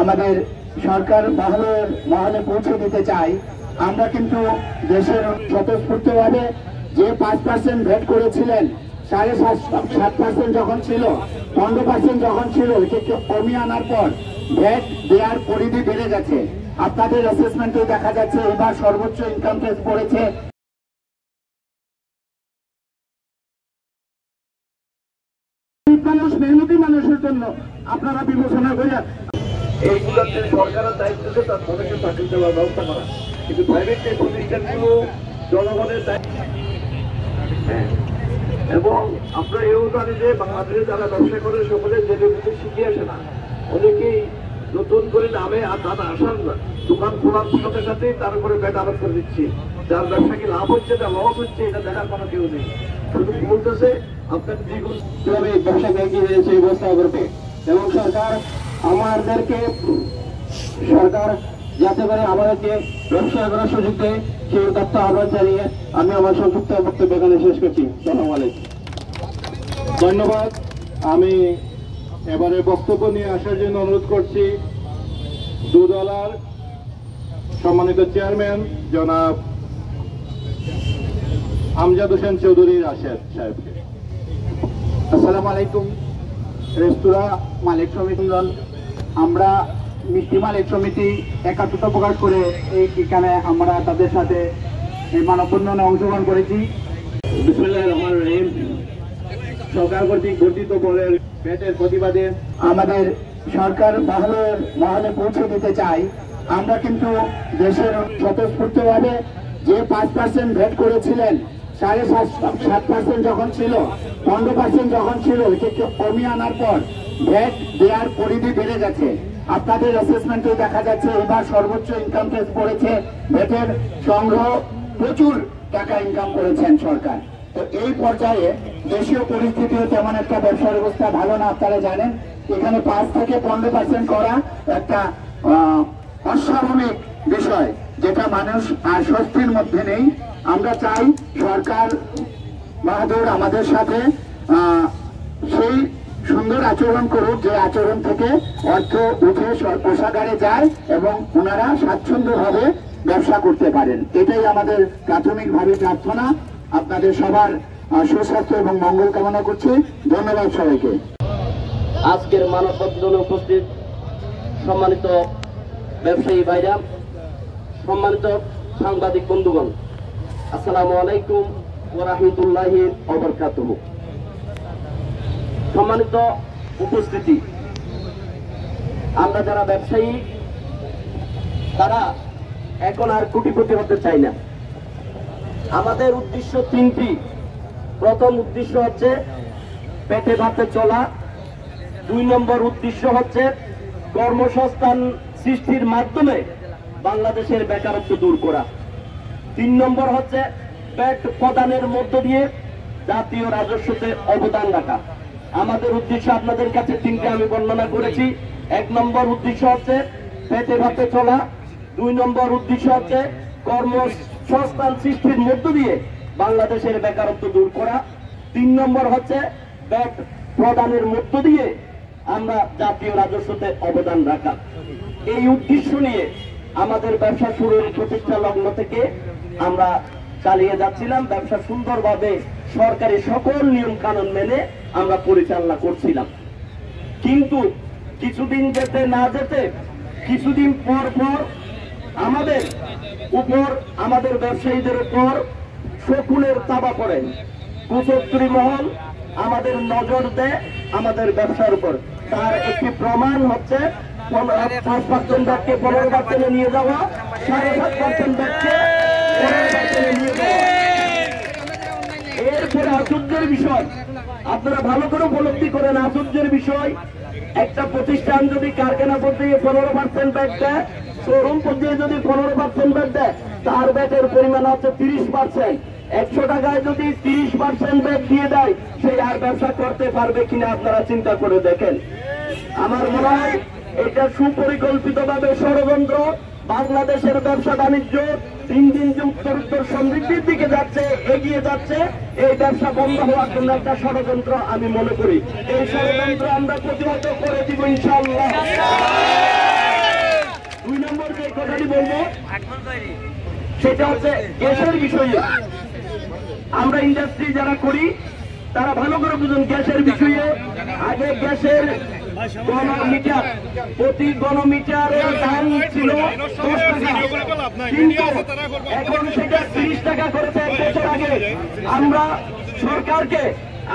আমাদের সরকার মহলে পৌঁছে দিতে চাই। আমরা কিন্তু দেশের স্বতঃস্ফূর্তভাবে যে 5% ভ্যাট করেছিলেন, 7.5% যখন ছিল, 15% যখন ছিল, এটাকে কমিয়ে আনার পর ভ্যাট দেওয়ার পরিধি বেড়ে গেছে। আপনাদের অ্যাসেসমেন্টে দেখা যাচ্ছে এবার সর্বোচ্চ ইনকাম ট্যাক্স পড়েছে মানুষ, মেহনতি মানুষের জন্য। আপনারা বিবেচনা করে এইগুলোতে সরকারের দায়িত্ব আছে তার মনেকে চাকরি দেওয়ার ব্যবস্থা করা, কিন্তু প্রাইভেট প্রতিষ্ঠানগুলো জনগণের দায়িত্ব। এবং আমরা এও জানি যে বাংলাদেশে যারা ব্যবসা করে সকলে জেলে বুঝে শিখে আসে না, অনেকেই নতুন করে নামে আর তারা আসার দোকান খোলার সাথে সাথে তার উপরে ব্যাট আরোপ করে দিচ্ছে। যার ব্যবসা কি লাভ হচ্ছে না লস হচ্ছে এটা দেখার কোনো কেউ নেই, শুধু বলতেছে আপনার দ্বিগুণ কিভাবে ব্যবসাকে এগিয়ে সেই ব্যবস্থা করবে। এবং সরকার যাতে করে আমাদেরকে ব্যবসা করার সুযোগ দেয় সেই তথ্য আহ্বান জানিয়ে আমি আমার সংক্ষিপ্ত বক্তব্য এখানে শেষ করছি। আসসালামু আলাইকুম। ধন্যবাদ। আমি এবারে বক্তব্য নিয়ে আসার জন্য অনুরোধ করছি দুদলার সম্মানিত চেয়ারম্যান জনাব আমজাদ হোসেন চৌধুরী রাশেদ সাহেবকে। আসসালামু আলাইকুম। রেস্তোরাঁ মালিক সমিতিগণ, আমরা মিষ্টি মালিক সমিতি একাত্মতা প্রকাশ করে এখানে আমরা তাদের সাথে মানববন্ধনে অংশগ্রহণ করেছি। বিসমিল্লাহির রহমানির রহিম। সরকার কর্তৃক গঠিত বোর্ডের ভ্যাটের প্রতিবাদে আমাদের সরকার মহলে পৌঁছে দিতে চাই। আমরা কিন্তু দেশের স্বতঃস্ফূর্তভাবে যে 5% ভ্যাট করেছিলেন, 7.5% যখন ছিল, 15% যখন ছিল, এটাকে কমিয়ে আনার পর ভ্যাট দেওয়ার পরিধি বেড়ে গেছে। আপনাদের অ্যাসেসমেন্টে দেখা যাচ্ছে এবার সর্বোচ্চ ইনকাম ট্যাক্স পড়েছে। ভ্যাটের সংগ্রহ প্রচুর টাকা ইনকাম করেছেন সরকার। তো এই পর্যায়ে দেশীয় পরিস্থিতিও তেমন একটা ব্যবসার অবস্থা ভালো না, আপনারা জানেন। এখানে 5 থেকে 15% করা একটা অস্বাভাবিক বিষয়, যেটা মানুষ আর স্বস্তির মধ্যে নেই। আমরা চাই সরকার বাহাদুর আমাদের সাথে সেই সুন্দর আচরণ করুক যে আচরণ থেকে অর্থ উঠে কোষাগারে যায় এবং ওনারা স্বাচ্ছন্দ্যভাবে ব্যবসা করতে পারেন। এটাই আমাদের প্রাথমিকভাবে প্রার্থনা। আপনাদের সবার সুস্বাস্থ্য এবং মঙ্গল কামনা করছি। ধন্যবাদ সবাইকে। আজকের মানববন্ধনে উপস্থিত সম্মানিত ব্যবসায়ী ভাইরা, সম্মানিত সাংবাদিক বন্ধুগণ, আসসালামু আলাইকুম ওয়া রাহমাতুল্লাহি ওয়া বারাকাতুহু। সম্মানিত উপস্থিতি, আমরা যারা ব্যবসায়ী তারা এখন আর কোটিপতি হতে চাই না। আমাদের উদ্দেশ্য তিনটি। প্রথম উদ্দেশ্য হচ্ছে পেটে ভাতে চলা, 2 নম্বর উদ্দেশ্য হচ্ছে কর্মসংস্থান সৃষ্টির মাধ্যমে বাংলাদেশের বেকারত্ব দূর করা, 3 নম্বর হচ্ছে ভ্যাট প্রদানের মধ্য দিয়ে জাতীয় রাজস্বতে অবদান রাখা। আমাদের উদ্দেশ্য আপনাদের কাছে 3টি আমি বর্ণনা করেছি। 1 নম্বর উদ্দেশ্য হচ্ছে পেটে ভাতে চলা, 2 নম্বর উদ্দেশ্য হচ্ছে কর্মসংস্থান সৃষ্টির মধ্য দিয়ে বাংলাদেশের বেকারত্ব দূর করা, 3 নম্বর হচ্ছে ভ্যাট প্রদানের মধ্য দিয়ে আমরা জাতীয় রাজস্বতে অবদান রাখা। এই উদ্দেশ্য নিয়ে আমাদের ব্যবসা শুরুর প্রতিষ্ঠা লগ্ন থেকে আমরা চালিয়ে যাচ্ছিলাম। ব্যবসা সুন্দরভাবে সরকারি সকল নিয়ম কানুন মেনে আমরা পরিচালনা করছিলাম। কিন্তু কিছুদিন যেতে না যেতে কিছুদিন পর পর আমাদের ব্যবসায়ীদের উপর শকুনের তাবা পড়ে। কুচক্রী মহল আমাদের নজর দেয় আমাদের ব্যবসার উপর। তার একটি প্রমাণ হচ্ছে 5% ব্যাগকে 15% নিয়ে যাওয়া, 7.5% ব্যাগকে 15% নিয়ে যাওয়া। এরপরে আশ্চর্যের বিষয়, আপনারা ভালো করে উপলব্ধি করেন আশ্চর্যের বিষয়, একটা প্রতিষ্ঠান যদি কারখানা পর্যায়ে 15% ব্যাগ দেয়, শোরুম পর্যায়ে যদি 15% ব্যাগ দেয়, তার ব্যাগের পরিমাণ হচ্ছে 30%। 100 টাকায় যদি 30% ব্যাগ দিয়ে দেয়, সে আর ব্যবসা করতে পারবে কিনা আপনারা চিন্তা করে দেখেন। আমার মনে হয় এটা সুপরিকল্পিতভাবে ষড়যন্ত্র। বাংলাদেশের ব্যবসা বাণিজ্য দিন দিন যে উত্তরোত্তর সমৃদ্ধির দিকে যাচ্ছে, এগিয়ে যাচ্ছে, এই ব্যবসা বন্ধ হওয়ার জন্য একটা ষড়যন্ত্র আমি মনে করি। এই ষড়যন্ত্র আমরা প্রতিহত করে দিব ইনশাআল্লাহ। সেটা হচ্ছে গ্যাসের বিষয়ে। আমরা ইন্ডাস্ট্রি যারা করি তারা ভালো করে বুঝুন গ্যাসের বিষয়ে। আগে গ্যাসের ঘনমিটার, প্রতি ঘনমিটারের দাম ছিল 10 টাকা, কিন্তু এখন সেটা 30 টাকা করেছে 1 বছর আগে।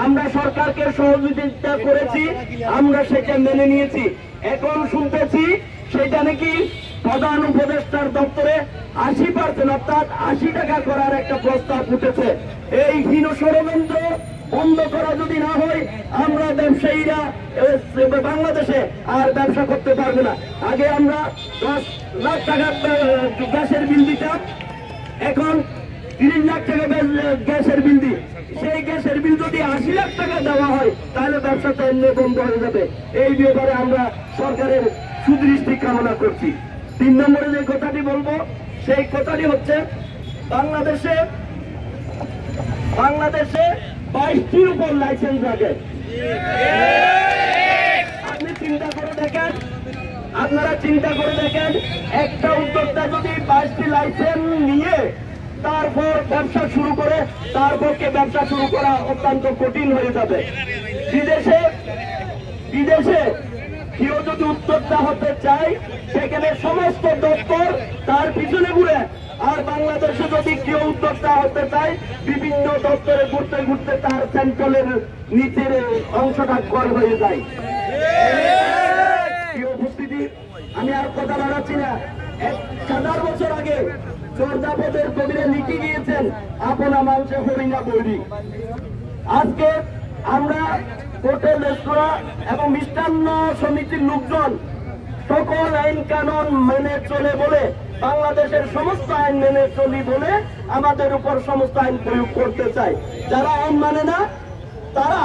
আমরা সরকারকে সহযোগিতা করেছি, আমরা সেটা মেনে নিয়েছি। এখন শুনতেছি সেটা নাকি প্রধান উপদেষ্টার দপ্তরে 80% অর্থাৎ 80 টাকা করার একটা প্রস্তাব উঠেছে। এই হীন ষড়যন্ত্র বন্ধ করা যদি না হয়, আমরা ব্যবসায়ীরা বাংলাদেশে আর ব্যবসা করতে পারবো না। আগে আমরা 10 লাখ টাকা গ্যাসের বিল দিতাম, এখন 30 লাখ টাকা গ্যাসের বিল দিই। সেই গ্যাসের বিল যদি 80 লাখ টাকা দেওয়া হয় তাহলে ব্যবসাটা এমনি বন্ধ হয়ে যাবে। এই ব্যাপারে আমরা সরকারের সুদৃষ্টি কামনা করছি। 3 নম্বরে যে কথাটি বলবো সেই কথাটি হচ্ছে বাংলাদেশে 22টির উপর লাইসেন্স লাগে। আপনি চিন্তা করে দেখেন, আপনারা চিন্তা করে দেখেন, একটা উদ্যোক্তা যদি 22টি লাইসেন্স নিয়ে তারপর ব্যবসা শুরু করে, তার পক্ষে ব্যবসা শুরু করা অত্যন্ত কঠিন হয়ে যাবে। বিদেশে কেউ যদি উদ্যোক্তা হতে চায় সেখানে সমস্ত দপ্তর তার পিছনে ঘুরে, আর বাংলাদেশে যদি কেউ উদ্যোক্তা হতে চায় বিভিন্ন দপ্তরে ঘুরতে ঘুরতে তার সেন্ট্রালের নিচের অংশটা ক্ষয় হয়ে যায়। উপস্থিতি, আমি আর কথা বাড়াচ্ছি না। 1000 বছর আগে চর্যাপদের কবিরা লিখে গিয়েছেন, আপনা মানুষে হরিণা বৈরি। আজকে আমরা হোটেল, রেস্তোরাঁ এবং মিষ্টান্ন সমিতির লোকজন সকল আইন কানুন মেনে চলে বলে, বাংলাদেশের সমস্ত আইন মেনে চলি বলে আমাদের উপর সমস্ত আইন প্রয়োগ করতে চায়। যারা আইন মানে না যারা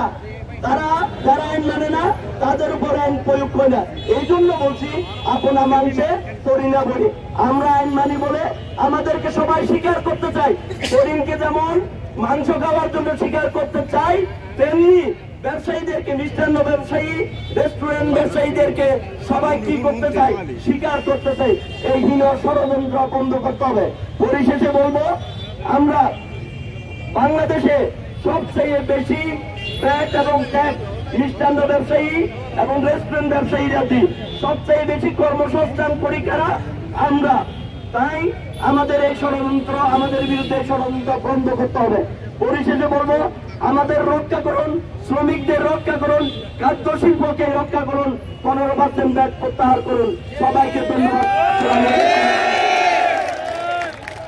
আইন মানে না তাদের উপর আইন প্রয়োগ করে না। এই জন্য বলছি আপনা মানুষে হরিণা বলি। আমরা আইন মানি বলে আমাদেরকে সবাই স্বীকার করতে চাই। হরিণকে যেমন মাংস খাওয়ার জন্য স্বীকার করতে চাই, তেমনি ব্যবসায়ীদেরকে, মিষ্টান্ন ব্যবসায়ী, রেস্টুরেন্ট ব্যবসায়ীদেরকে সবাই কি করতে চাই, স্বীকার করতে চাই। এই হীন ষড়যন্ত্র বন্ধ করতে হবে। পরিশেষে বলবো, আমরা বাংলাদেশে সবচেয়ে বেশি ভ্যাট এবং ট্যাক্স মিষ্টান্ন ব্যবসায়ী এবং রেস্টুরেন্ট ব্যবসায়ীরা দিই, সবচেয়ে বেশি কর্মসংস্থান করি কারা? আমরা। তাই আমাদের এই ষড়যন্ত্র, আমাদের বিরুদ্ধে ষড়যন্ত্র বন্ধ করতে হবে। পরিশেষে বলবো, আমাদের রক্ষা করুন, শ্রমিকদের রক্ষা করুন, খাদ্য শিল্পকে রক্ষা করুন, 15% ব্যাট প্রত্যাহার করুন। সবাইকে ধন্যবাদ।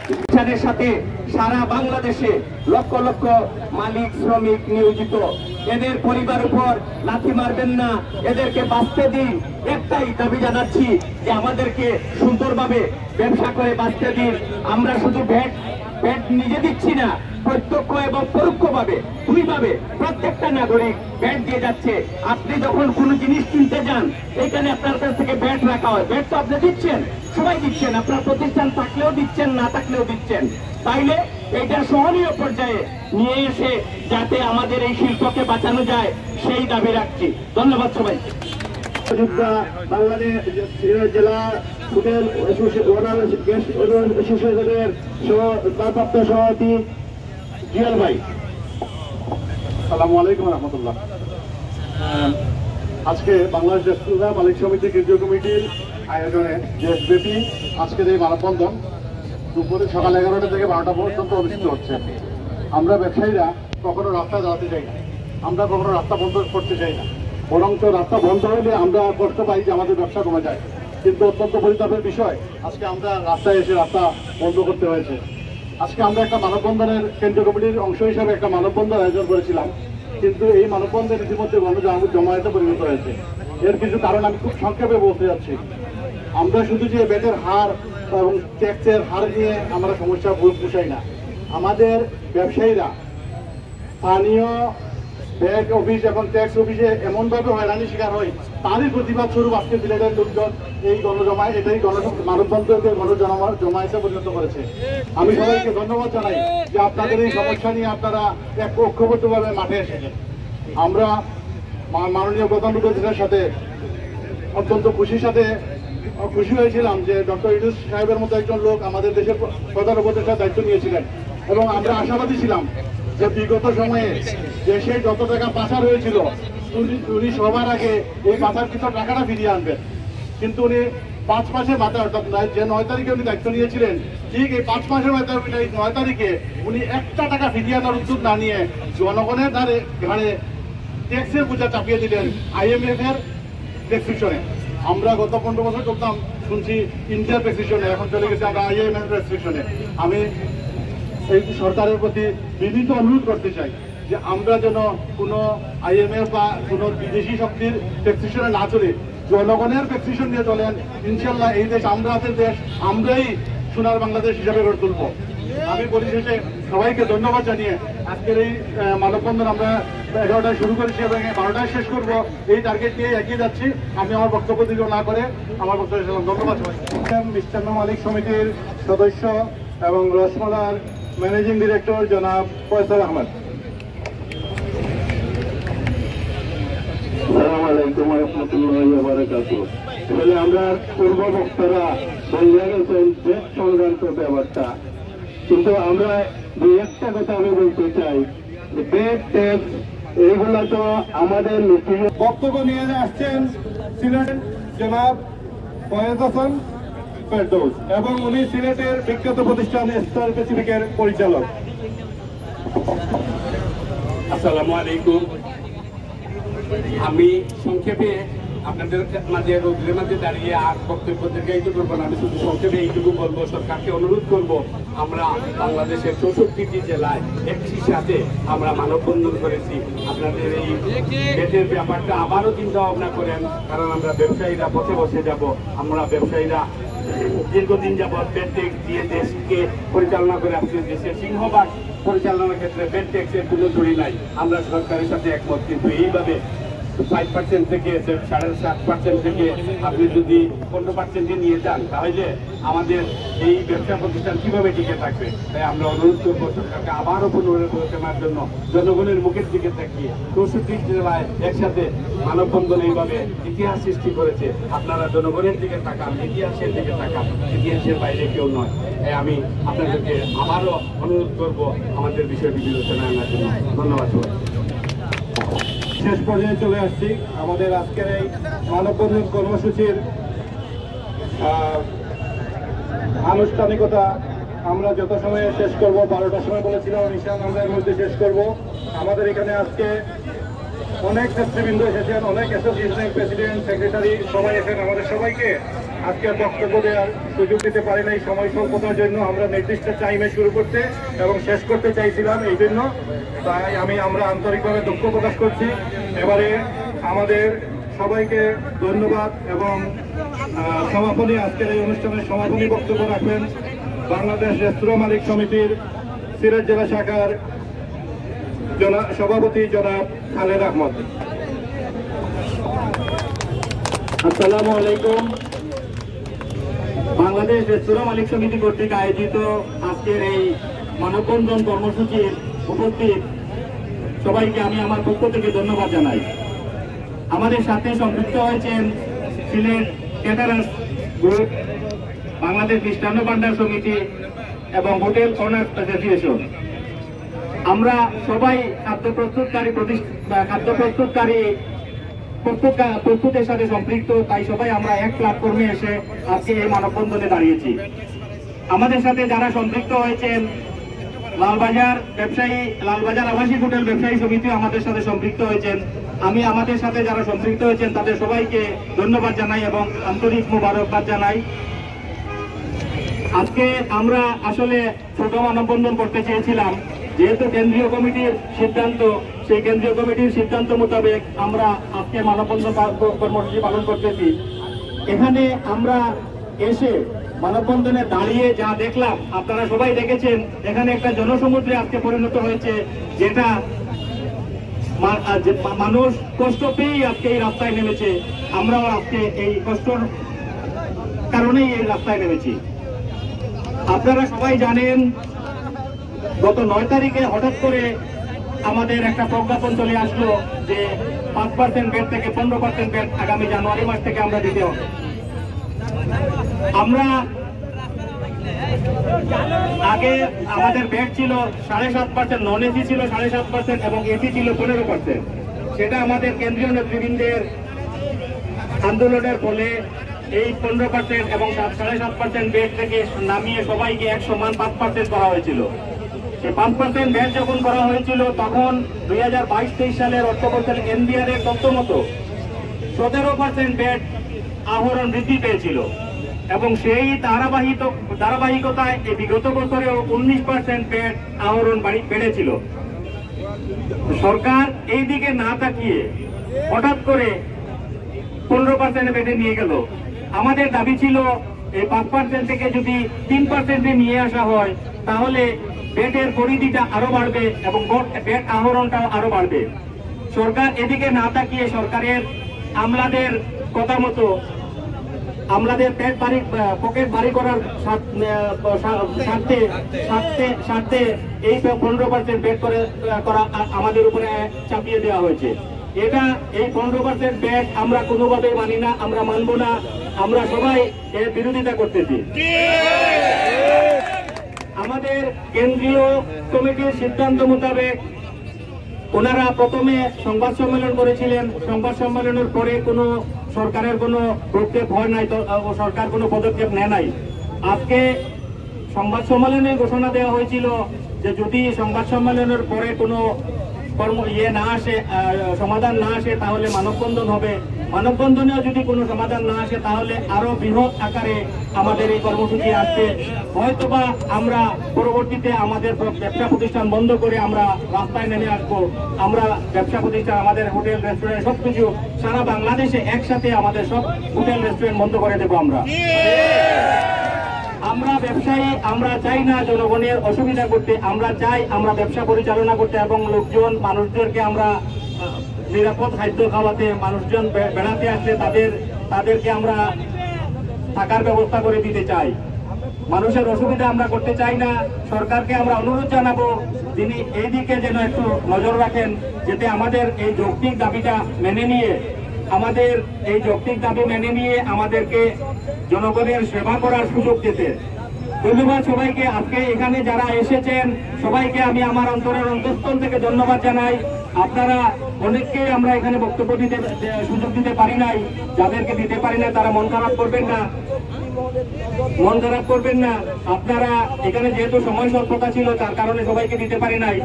প্রতিষ্ঠানের সাথে সারা বাংলাদেশে লক্ষ লক্ষ মালিক শ্রমিক নিয়োজিত। এদের পরিবার উপর লাথি মারবেন না, এদেরকে বাঁচতে দিন। একটাই দাবি জানাচ্ছি যে আমাদেরকে সুন্দরভাবে ব্যবসা করে বাঁচতে দিন। আমরা শুধু ভ্যাট নিজে দিচ্ছি না, প্রত্যক্ষ এবং পরোক্ষভাবে দুইভাবে প্রত্যেকটা নাগরিক ভ্যাট দিয়ে যাচ্ছে। আপনি যখন কোনো জিনিস কিনতে যান, এখানে আপনার কাছ থেকে ভ্যাট রাখা হয়, ভ্যাট তো আপনি দিচ্ছেন, সবাই দিচ্ছেন, আপনার প্রতিষ্ঠান থাকলেও দিচ্ছেন, না থাকলেও দিচ্ছেন। তাইলে এটা সহনীয় পর্যায়ে নিয়ে এসে যাতে আমাদের এই শিল্পকে বাঁচানো যায় সেই দাবি রাখছি। ধন্যবাদ সবাই। বাংলাদেশ জেলা হোটেল অ্যাসোসিয়েশনের ভারপ্রাপ্ত সভাপতি জিয়াল ভাই। আসসালামু আলাইকুম রহমতুল্লাহ। আজকে বাংলাদেশ রেস্তোরাঁ মালিক সমিতি কেন্দ্রীয় কমিটির আয়োজনে দেশব্যাপী আজকের এই মানববন্ধন দুপুরে সকাল 11টা থেকে 12টা পর্যন্ত অনুষ্ঠিত হচ্ছে। আমরা ব্যবসায়ীরা কখনো রাস্তা দাঁড়াতে চাই না, আমরা কখনো রাস্তা বন্ধ করতে চাই না, বরঞ্চ রাস্তা বন্ধ হলে আমরা কষ্ট পাই যে আমাদের ব্যবসা কমে যায়। কিন্তু অত্যন্ত পরিতাপের বিষয়, আজকে আমরা রাস্তায় এসে রাস্তা বন্ধ করতে হয়েছে। আজকে আমরা একটা মানববন্ধনের কেন্দ্রীয় কমিটির অংশ হিসাবে একটা মানববন্ধন আয়োজন করেছিলাম, কিন্তু এই মানববন্ধন ইতিমধ্যে গণজমায়েতে পরিণত হয়েছে। এর কিছু কারণ আমি খুব সংক্ষেপে বলতে যাচ্ছি। আমরা শুধু যে ব্যাটের হার এবং ট্যাক্সের হার নিয়ে আমরা সমস্যা পুষাই না, আমাদের ব্যবসায়ীরা স্থানীয় ব্যাংক অফিস এবং ট্যাক্স অফিসে এমনভাবে হয়রানির শিকার হয়, তারই প্রতিবাদ স্বরূপ আজকে সিলেটের লোকজন এই গণজমায়েত, এটাই মানববন্ধনকে গণজমায়েতে পরিণত করেছে। আমি সবাইকে ধন্যবাদ জানাই যে আপনাদের এই সমস্যা নিয়ে আপনারা এক ঐক্যবদ্ধভাবে মাঠে এসেছেন। আমরা মাননীয় প্রধান উপদেষ্টার সাথে অত্যন্ত খুশির সাথে খুশি হয়েছিলাম যে ডক্টর ইউনূস সাহেবের মতো একজন লোক আমাদের দেশের প্রধান উপদেষ্টার দায়িত্ব নিয়েছিলেন, এবং আমরা আশাবাদী ছিলাম যে বিগত সময়ে দেশে যত টাকা পাচার হয়েছিল উনি সবার আগে এই পাচারকৃত টাকাটা ফিরিয়ে আনবেন। কিন্তু উনি 5 মাসের মাথায়, অর্থাৎ যে 9 তারিখে উনি দায়িত্ব নিয়েছিলেন, ঠিক এই 5 মাসের মাথায় 9 তারিখে উনি একটা টাকা ফিরিয়ে আনার উদ্যোগ না নিয়ে জনগণের ঘাড়ে ট্যাক্সের বোঝা চাপিয়ে দিলেন IMF এর প্রেসক্রিপশনে। আমরা গত 15 বছর করতাম শুনছি ইন্ডিয়ার প্রেসক্রিপশনে, এখন চলে গেছে আমরা IMF প্রেসক্রিপশনে। আমি এই সরকারের প্রতি বিনীত অনুরোধ করতে চাই যে আমরা যেন কোনো IMF বা কোনো বিদেশি শক্তির প্রেসক্রিপশনে না চলে জনগণের প্রেসক্রিপশন নিয়ে চলেন। ইনশাল্লাহ এই দেশ আমাদের দেশ, আমরাই সোনার বাংলাদেশ হিসাবে গড়ে তুলব। আমি পরিশেষে সবাইকে ধন্যবাদ জানিয়ে আজকের এই মানববন্ধন আমরা 11টায় শুরু করেছি এবং 12টায় শেষ করব, এই টার্গেট নিয়ে এগিয়ে যাচ্ছি। আমি আমার বক্তব্য দীর্ঘ না করে আমার বক্তব্য শেষ করলাম। ধন্যবাদ সবাই। মিষ্টান্ন মালিক সমিতির সদস্য এবং রসমালার ম্যানেজিং ডিরেক্টর জনাব ফয়সাল আহমেদ। আসসালামু আলাইকুম ওয়া রাহমাতুল্লাহি ওয়া বারাকাতুহু। তাহলে আমরা পূর্ব বক্তারা বলে গেছেন যে সংক্রান্ত ব্যাপারটা, কিন্তু আমরা দুই একটা কথা আমি বলতে চাই, বেড ট্যাক্স এইগুলা তো আমাদের নীতি। বক্তব্য নিয়ে আসছেন সিলেট জনাব ফয়েজ হাসান ফেরদৌস, এবং উনি সিলেটের বিখ্যাত প্রতিষ্ঠান স্টার প্যাসিফিকের পরিচালক। আসসালামু আলাইকুম। আমি সংক্ষেপে আপনাদের মাঝে রোদ্রের মাঝে দাঁড়িয়ে আর বক্তব্য দীর্ঘায়িত করবো না। আমি শুধু সংক্ষেপে এইটুকু বলবো, সরকারকে অনুরোধ করব, আমরা বাংলাদেশের 64টি জেলায় একই সাথে আমরা মানববন্ধন করেছি। আপনাদের এই বেটের ব্যাপারটা আবারও চিন্তা ভাবনা করেন, কারণ আমরা ব্যবসায়ীরা পথে বসে যাব। আমরা ব্যবসায়ীরা দীর্ঘদিন যাবৎ বেড ট্যাক্স দিয়ে দেশকে পরিচালনা করে আসছি। দেশের সিংহভাগ পরিচালনার ক্ষেত্রে বেড ট্যাক্সের কোনো জড়ি নাই। আমরা সরকারের সাথে একমত, কিন্তু এইভাবে 5% থেকে 7.5% থেকে আপনি যদি 15% নিয়ে যান, তাহলে আমাদের এই ব্যবসা প্রতিষ্ঠান কিভাবে টিকে থাকবে? তাই আমরা অনুরোধ করবো সরকারকে আবারও পুনরালোচনার জন্য জনগণের মুখের দিকে তাকিয়ে 64 জেলায় একসাথে মানববন্ধন এইভাবে ইতিহাস সৃষ্টি করেছে। আপনারা জনগণের দিকে তাকান, ইতিহাসের দিকে তাকান, ইতিহাসের বাইরে কেউ নয়। তাই আমি আপনাদেরকে আবারও অনুরোধ করবো আমাদের বিষয় বিবেচনা আনার জন্য। ধন্যবাদ সবাই। শেষ পর্যায়ে চলে আসছি। আমাদের আজকের এই মানববন্ধন কর্মসূচির আনুষ্ঠানিকতা আমরা যত সময়ে শেষ করব, 12টার সময় বলেছিলাম, আমরা এর মধ্যে শেষ করব। আমাদের এখানে আজকে অনেক নেতৃবৃন্দ এসেছেন, অনেক অ্যাসোসিয়েশনের প্রেসিডেন্ট, সেক্রেটারি সবাই এসেছেন। আমাদের সবাইকে আজকে বক্তব্য দেওয়ার সুযোগ দিতে পারি নাই সময় স্বল্পতার জন্য। আমরা নির্দিষ্ট টাইমে শুরু করতে এবং শেষ করতে চাইছিলাম, এই জন্য তাই আমরা আন্তরিকভাবে দুঃখ প্রকাশ করছি। এবারে আমাদের সবাইকে ধন্যবাদ, এবং সমাপনী আজকের এই অনুষ্ঠানের সমাপনী বক্তব্য রাখবেন বাংলাদেশ রেস্তোরাঁ মালিক সমিতির সিলেট জেলা শাখার সভাপতি জনাব খালেদ আহমদ। আসসালামু আলাইকুম। বাংলাদেশ রেস্তোরাঁ মালিক সমিতি কর্তৃক আয়োজিত আজকের এই মানববন্ধন কর্মসূচির উপস্থিত সবাইকে আমি আমার পক্ষ থেকে ধন্যবাদ জানাই। আমাদের সাথে সম্পৃক্ত হয়েছেন সিলেট ক্যাটারার্স গ্রুপ, বাংলাদেশ মিষ্টান্ন ভান্ডার সমিতি এবং হোটেল অনার্স অ্যাসোসিয়েশন। আমরা সবাই খাদ্য প্রস্তুতের সাথে সম্পৃক্ত, তাই সবাই আমরা এক প্ল্যাটফর্মে এসে আজকে এই মানববন্ধনে দাঁড়িয়েছি। আমাদের সাথে যারা সম্পৃক্ত হয়েছেন, লালবাজার আবাসিক হোটেল ব্যবসায়ী সমিতি আমাদের সাথে সম্পৃক্ত হয়েছেন। আমি আমাদের সাথে যারা সম্পৃক্ত হয়েছেন তাদের সবাইকে ধন্যবাদ জানাই এবং আন্তরিক মোবারকবাদ জানাই। আজকে আমরা আসলে ছোট মানববন্ধন করতে চেয়েছিলাম, যেহেতু কেন্দ্রীয় কমিটির সিদ্ধান্ত, সেই কেন্দ্রীয় কমিটির সিদ্ধান্ত মোতাবেক আমরা আজকে মানববন্ধন কর্মসূচি পালন করতেছি। এখানে আমরা এসে মানববন্ধনে দাঁড়িয়ে যা দেখলাম, আপনারা সবাই দেখেছেন, এখানে একটা জনসমুদ্রে আজকে পরিণত হয়েছে, যেটা মানুষ কষ্ট পেয়েই আজকে এই রাস্তায় নেমেছে। আমরাও আজকে এই কষ্টর কারণেই এই রাস্তায় নেমেছি। আপনারা সবাই জানেন, গত 9 তারিখে হঠাৎ করে আমাদের একটা প্রজ্ঞাপন চলে আসলো যে 5% ব্যাট থেকে 15% ব্যাট আগামী জানুয়ারি মাস থেকে আমরা দিতে হবে। আমরা আগে আমাদের বেড ছিল 7.5%, নন এসি ছিল 7.5% এবং এসি ছিল 15%। সেটা আমাদের কেন্দ্রীয় নেতৃবৃন্দের আন্দোলনের ফলে এই 15% এবং 7.5% বেড থেকে নামিয়ে সবাইকে এক সমান 5% করা হয়েছিল। সেই 5% বেড যখন করা হয়েছিল তখন 2022-23 সালের অর্থবছরে এনবিআর এর তথ্য মতো 17% বেড আহরণ বৃদ্ধি পেয়েছিল এবং সেই ধারাবাহিকতায় এই বিগত বছরেও 19% বেড আহরণ বেড়েছিল। সরকার এই দিকে না তাকিয়ে হঠাৎ করে 15% বেডে নিয়ে গেল। আমাদের দাবি ছিল এই 5% থেকে যদি 3% নিয়ে আসা হয় তাহলে বেডের পরিধিটা আরো বাড়বে এবং বেড আহরণটাও আরো বাড়বে। সরকার এদিকে না তাকিয়ে সরকারের আমলাদের কথা মতো আমলাদের পকেট ভারী করার স্বার্থে এই 15% বেড করা আমাদের উপরে চাপিয়ে দেওয়া হয়েছে। এই 15% বেড আমরা কোনোভাবেই মানি না, আমরা মানব না। আমরা সবাই এর বিরোধিতা করতেছি। আমাদের কেন্দ্রীয় কমিটির সিদ্ধান্ত মোতাবেক ওনারা প্রথমে সংবাদ সম্মেলন করেছিলেন। সংবাদ সম্মেলনের পরে কোনো সরকারের কোনো প্রক্ষেপ হয় নাই, সরকার কোনো পদক্ষেপ নেয় নাই। আজকে সংবাদ সম্মেলনে ঘোষণা দেওয়া হয়েছিল যে যদি সংবাদ সম্মেলনের পরে কোনো সমাধান না আসে তাহলে মানববন্ধন হবে। মানববন্ধনেও যদি কোনো সমাধান না আসে তাহলে আরো বৃহৎ আকারে আমাদের এই কর্মসূচি আসছে। হয়তোবা আমরা পরবর্তীতে আমাদের ব্যবসা প্রতিষ্ঠান বন্ধ করে আমরা রাস্তায় নেমে আসবো। আমরা ব্যবসা প্রতিষ্ঠান, আমাদের হোটেল রেস্টুরেন্ট সবকিছু সারা বাংলাদেশে একসাথে আমাদের সব হোটেল রেস্টুরেন্ট বন্ধ করে দেবো। আমরা ব্যবসায়ী, আমরা চাই না জনগণের অসুবিধা করতে, আমরা চাই আমরা ব্যবসা পরিচালনা করতে এবং মানুষদেরকে আমরা নিরাপদ খাদ্য খাওয়াতে, মানুষজন বেড়াতে আসলে তাদেরকে আমরা থাকার ব্যবস্থা করে দিতে চাই। মানুষের অসুবিধা আমরা করতে চাই না। সরকারকে আমরা অনুরোধ জানাবো তিনি এই দিকে যেন একটু নজর রাখেন, যাতে আমাদের এই যৌক্তিক দাবিটা মেনে নিয়ে আমাদেরকে জনগণের সেবা করার সুযোগ দিতে। ধন্যবাদ সবাইকে। আজকে এখানে যারা এসেছেন সবাইকে আমি আমার অন্তরের অন্তঃস্থল থেকে ধন্যবাদ জানাই। আপনারা অনেককে আমরা এখানে বক্তব্য দিতে সুযোগ দিতে পারি নাই। যাদেরকে দিতে পারি না তারা মন খারাপ করবেন না। আপনারা এখানে যেহেতু সময় স্বল্পতা ছিল তার কারণে সবাইকে দিতে পারি নাই।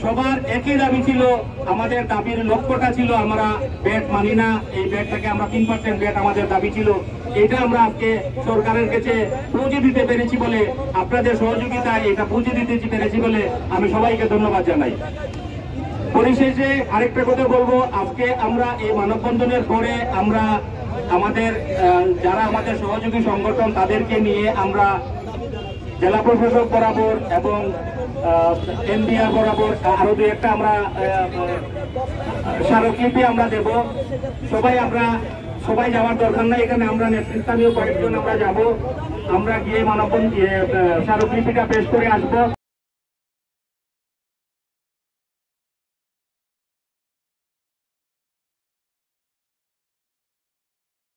সবার একই দাবি ছিল, আমাদের দাবির লক্ষ্যটা ছিল আমরা বেড মানি না, এই বেডটাকে আমরা 3% বেড আমাদের দাবি ছিল। এটা আমরা আজকে সরকারের কাছে পৌঁছে দিতে পেরেছি বলে, আপনাদের সহযোগিতায় এটা পৌঁছে দিতে পেরেছি বলে আমি সবাইকে ধন্যবাদ জানাই। পরিশেষে আরেকটা কথা বলবো, আজকে আমরা এই মানববন্ধনের পরে আমরা যারা আমাদের সহযোগী সংগঠন তাদেরকে নিয়ে আমরা জেলা প্রশাসক বরাবর এবং এনবিআর বরাবর আরো দু একটা আমরা স্মারকলিপি আমরা দেব। সবাই যাওয়ার দরকার নাই, এখানে আমরা নেতৃস্থানীয় কয়েকজন আমরা যাব। আমরা গিয়ে মানববন্ধন স্মারকলিপিটা পেশ করে আসবো।